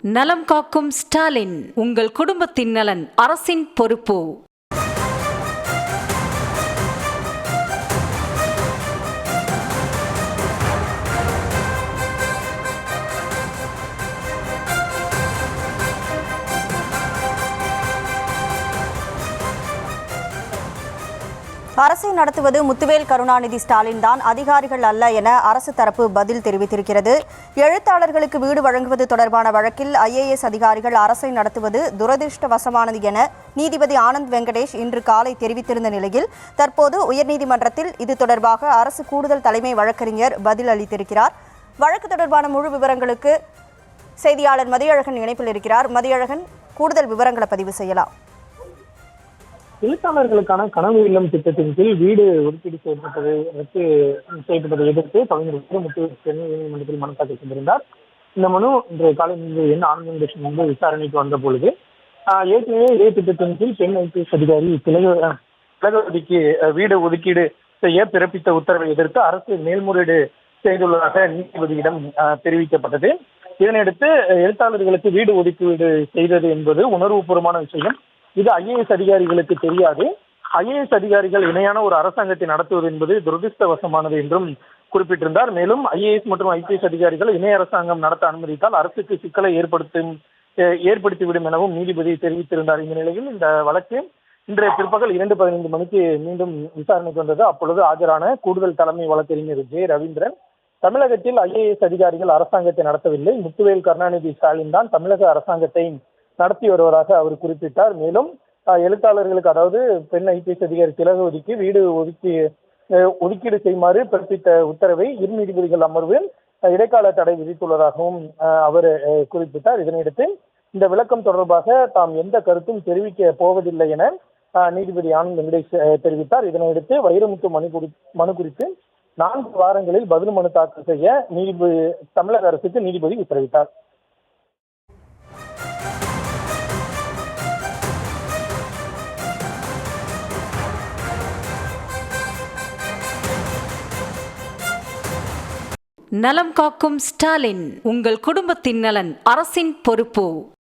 நலம் காக்கும் ஸ்டாலின், உங்கள் குடும்பத்தின் நலன் அரசின் பொறுப்பு. அரசை நடத்துவது முத்துவேல் கருணாநிதி ஸ்டாலின் தான், அதிகாரிகள் அல்ல என அரசு தரப்பு பதில் தெரிவித்திருக்கிறது. எழுத்தாளர்களுக்கு வீடு வழங்குவது தொடர்பான வழக்கில் IAS அதிகாரிகள் அரசை நடத்துவது துரதிருஷ்டவசமானது என நீதிபதி ஆனந்த் வெங்கடேஷ் இன்று காலை தெரிவித்திருந்த நிலையில் தற்போது உயர்நீதிமன்றத்தில் இது தொடர்பாக அரசு கூடுதல் தலைமை வழக்கறிஞர் பதில் அளித்திருக்கிறார். வழக்கு தொடர்பான முழு விவரங்களுக்கு செய்தியாளர் மதியழகன் இணைப்பில் இருக்கிறார். மதியழகன், கூடுதல் விவரங்களை பதிவு செய்யலாம். எழுத்தாளர்களுக்கான கனவு இல்லம் திட்டத்தின் கீழ் வீடு ஒதுக்கீடு செய்யப்பட்டதை எதிர்த்து கவிஞர் முத்துவேல் சென்னை உயர்நீதிமன்றத்தில் மனு தாக்கல் செய்திருந்தார். இந்த மனு இன்றைய காலை நீதிபதி ஆனந்த் வெங்கடேஷ் முன்பு விசாரணைக்கு வந்த பொழுது ஏற்கனவே இதே திட்டத்தின் கீழ் பெண் IPS அதிகாரி திலகவதிக்கு வீடு ஒதுக்கீடு செய்ய பிறப்பித்த உத்தரவை எதிர்த்து அரசு மேல்முறையீடு செய்துள்ளதாக நீதிபதியிடம் தெரிவிக்கப்பட்டது. இதனையடுத்து எழுத்தாளர்களுக்கு வீடு ஒதுக்கீடு செய்தது என்பது உணர்வுபூர்வமான விஷயம். இது IAS அதிகாரிகளுக்கு தெரியாது. IAS அதிகாரிகள் இணையான ஒரு அரசாங்கத்தை நடத்துவது என்பது துரதிருஷ்டவசமானது என்றும் குறிப்பிட்டிருந்தார். மேலும் IAS மற்றும் IPS அதிகாரிகள் இணை அரசாங்கம் நடத்த அனுமதித்தால் அரசுக்கு சிக்கலை ஏற்படுத்திவிடும் எனவும் நீதிபதி தெரிவித்திருந்தார். இந்த நிலையில் இந்த வழக்கு இன்றைய பிற்பகல் 2:15 மணிக்கு மீண்டும் விசாரணைக்கு வந்தது. அப்பொழுது ஆஜரான கூடுதல் தலைமை வழக்கறிஞர் J. ரவீந்திரன், தமிழகத்தில் IAS அதிகாரிகள் அரசாங்கத்தை நடத்தவில்லை, முத்துவேல் கருணாநிதி ஸ்டாலின் தான் தமிழக அரசாங்கத்தை நடத்தி வருவதாக அவர் குறிப்பிட்டார். மேலும் எழுத்தாளர்களுக்கு, அதாவது பெண் IPS அதிகாரி திலகவதிக்கு வீடு ஒதுக்கீடு செய்யுமாறு பிறப்பித்த உத்தரவை இரு நீதிபதிகள் அமர்வு இடைக்கால தடை விதித்துள்ளதாகவும் அவர் குறிப்பிட்டார். இதனையடுத்து இந்த விளக்கம் தொடர்பாக தாம் எந்த கருத்தும் தெரிவிக்க போவதில்லை என நீதிபதி ஆனந்த் வெங்கடேஷ் தெரிவித்தார். இதனையடுத்து வைரமுத்து மனு குறித்து 4 வாரங்களில் பதில் மனு தாக்கல் செய்ய தமிழக அரசுக்கு நீதிபதி உத்தரவிட்டார். நலம் காக்கும் ஸ்டாலின், உங்கள் குடும்பத்தின் நலன் அரசின் பொறுப்பு.